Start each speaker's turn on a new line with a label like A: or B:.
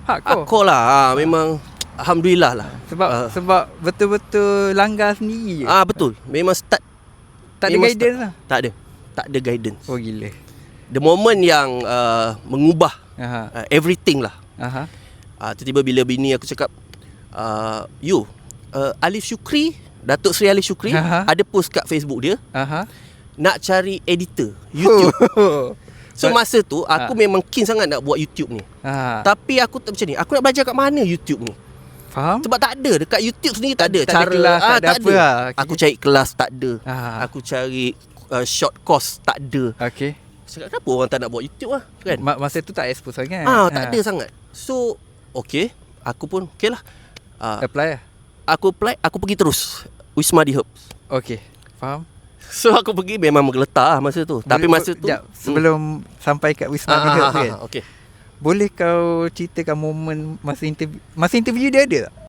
A: Hardcore lah. Memang alhamdulillah lah.
B: Sebab betul-betul langgar sendiri.
A: Betul. Memang start
B: Tak ada guidance lah.
A: Tak ada guidance.
B: Oh gila.
A: The moment yang mengubah everything lah. Tiba-tiba bila bini aku cakap, Alif Syukri, Datuk Seri Alif Syukri ada post kat Facebook dia, nak cari editor YouTube. So masa tu aku memang keen sangat nak buat YouTube ni. Tapi aku tak macam ni, aku nak belajar kat mana YouTube ni?
B: Faham?
A: Sebab tak ada dekat YouTube sendiri, tak ada
B: Tak ada
A: cara
B: kelas, tak ada apa lah.
A: Aku cari kelas, tak ada.
B: Aku
A: Aku cari short course, tak ada.
B: Okay.
A: Cakap kenapa orang tak nak buat YouTube lah kan?
B: Masa tu tak expose sangat.
A: Tak ada sangat. So okay, aku pun okay lah.
B: Apply lah.
A: Aku apply, aku pergi terus Wisma di Herbs.
B: Okay, faham.
A: So aku pergi memang menggeletar masa tu. Tapi masa tu
B: sebelum sampai kat Wisma di Herbs kan,
A: okay.
B: boleh kau ceritakan momen masa interview dia ada tak?